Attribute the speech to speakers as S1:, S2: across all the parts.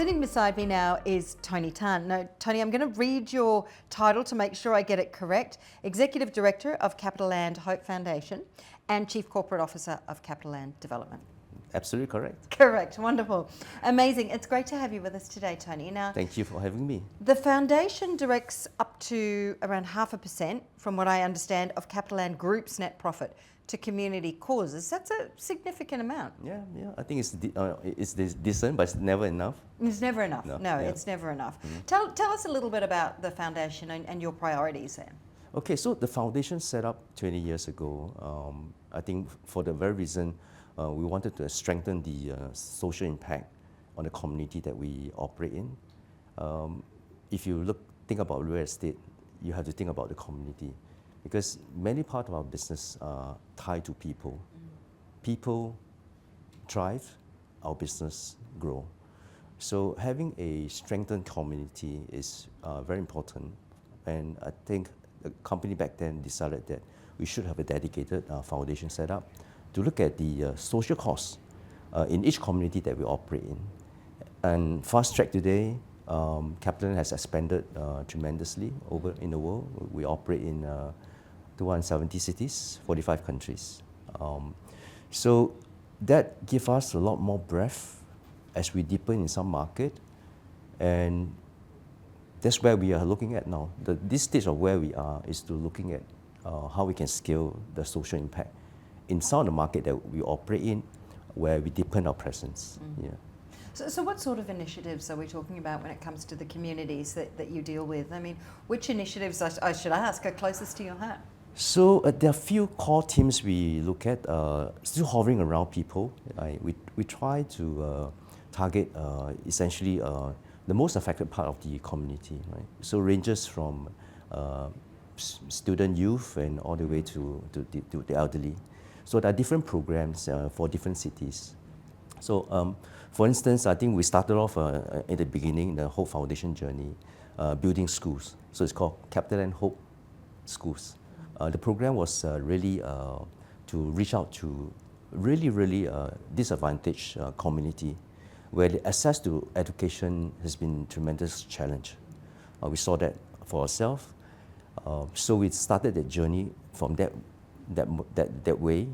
S1: Sitting beside me now is Tony Tan. Now, Tony, I'm going to read your title to make sure I get it correct. Executive Director of CapitaLand Hope Foundation and Chief Corporate Officer of CapitaLand Development.
S2: Absolutely correct.
S1: Correct. Wonderful. Amazing. It's great to have you with us today, Tony. Now,
S2: Thank you for having me.
S1: the foundation directs up to around 0.5%, from what I understand, of CapitaLand Group's net profit to community causes. That's a significant amount.
S2: Yeah. I think it's decent, but it's never enough.
S1: It's never enough.
S2: No,
S1: No,
S2: yeah.
S1: it's never enough. Tell us a little bit about the foundation and your priorities there.
S2: Okay, so the foundation set up 20 years ago. I think for the very reason we wanted to strengthen the social impact on the community that we operate in. If you think about real estate, you have to think about the community, because many parts of our business are tied to people. People drive our business grow. So having a strengthened community is very important, and I think the company back then decided that we should have a dedicated foundation set up to look at the social costs in each community that we operate in. And Fast Track today, CapitaLand has expanded tremendously over in the world. We operate in 270 cities, 45 countries. So that gives us a lot more breadth as we deepen in some market, and that's where we are looking at now. This stage of where we are is to looking at how we can scale the social impact in some of the market that we operate in, where we deepen our presence. Yeah.
S1: So what sort of initiatives are we talking about when it comes to the communities that you deal with? I mean, which initiatives, I should ask, are closest to your heart?
S2: So there are few core themes we look at, still hovering around people. We try to target essentially the most affected part of the community, right? So ranges from student, youth, and all the way to the elderly. So there are different programs for different cities. So for instance, I think we started off in the beginning, the Hope Foundation journey, building schools. So it's called CapitaLand Hope Schools. The program was really to reach out to really disadvantaged community, where the access to education has been a tremendous challenge. We saw that for ourselves. So we started that journey from that way,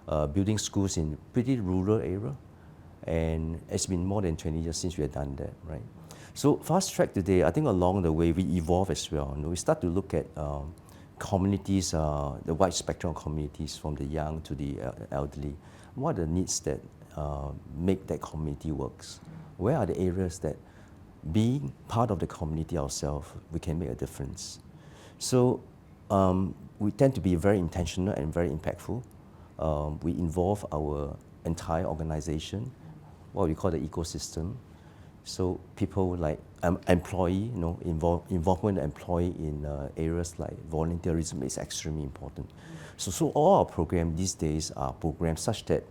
S2: building schools in pretty rural area. And it's been more than 20 years since we have done that, right? So Fast Track today, I think along the way we evolve as well. We start to look at communities, the wide spectrum of communities, from the young to the elderly. What are the needs that make that community works? Where are the areas that, being part of the community ourselves, we can make a difference? So we tend to be very intentional and very impactful. We involve our entire organization, what we call the ecosystem. So people like employee, involvement of employee in areas like volunteerism is extremely important. So all our programs these days are programs such that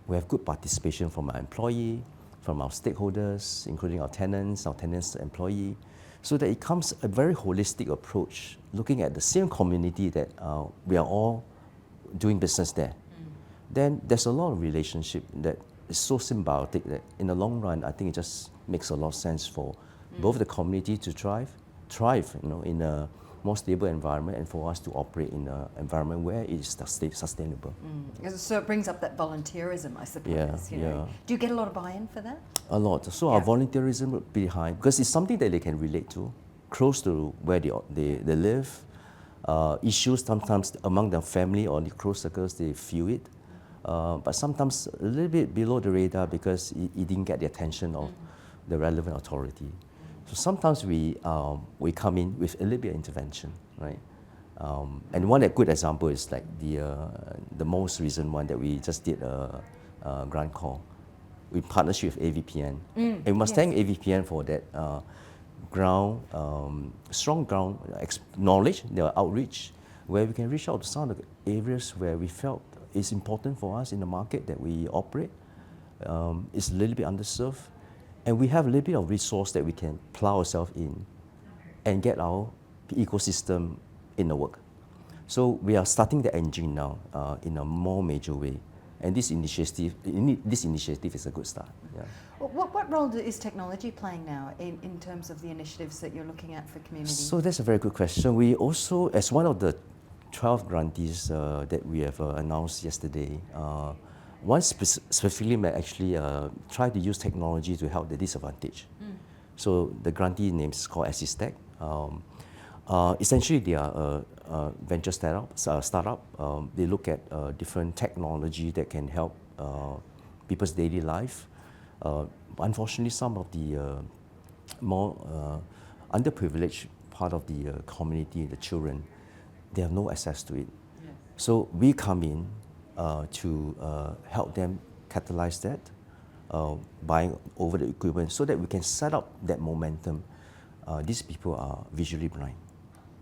S2: we have good participation from our employee, from our stakeholders, including our tenants employee, so that it becomes a very holistic approach, looking at the same community that we are all doing business there. Then there's a lot of relationship that is so symbiotic that in the long run, I think it just makes a lot of sense for both the community to thrive, in a more stable environment, and for us to operate in an environment where it is sustainable.
S1: So it brings up that volunteerism, I suppose.
S2: Yeah.
S1: Do you get a lot of buy-in for that?
S2: A lot. So our volunteerism would be high, because it's something that they can relate to, close to where they live. Issues sometimes among their family or the close circles, they feel it. But sometimes a little bit below the radar because it didn't get the attention of the relevant authority. So sometimes we come in with a little bit of intervention, right? And one good example is like the most recent one that we just did a grant call with partnership with AVPN. And we must thank AVPN for that strong ground knowledge, their outreach, where we can reach out to some of the areas where we felt it's important for us in the market that we operate. It's a little bit underserved, and we have a little bit of resource that we can plow ourselves in and get our ecosystem in the work. So we are starting the engine now in a more major way. And this initiative is a good start. Yeah.
S1: What role is technology playing now in terms of the initiatives that you're looking at for community?
S2: So that's a very good question. We also, as one of the 12 grantees that we have announced yesterday, one specifically may actually try to use technology to help the disadvantaged. So the grantee name is called Assistech. Essentially, they are a venture startup. They look at different technology that can help people's daily life. Unfortunately, some of the more underprivileged part of the community, the children, they have no access to it. Yes. So we come in to help them catalyze that, buying over the equipment so that we can set up that momentum. These people are visually blind,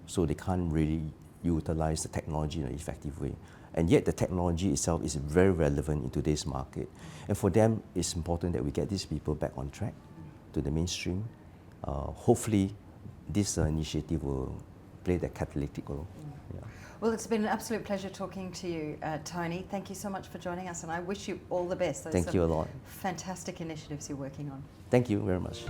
S2: so they can't really utilize the technology in an effective way. And yet the technology itself is very relevant in today's market. And for them, it's important that we get these people back on track to the mainstream. Hopefully, this initiative will play that catalytic role. Yeah.
S1: Well, it's been an absolute pleasure talking to you, Tony. Thank you so much for joining us, and I wish you all the best.
S2: Thank you a lot.
S1: Fantastic initiatives you're working on.
S2: Thank you very much.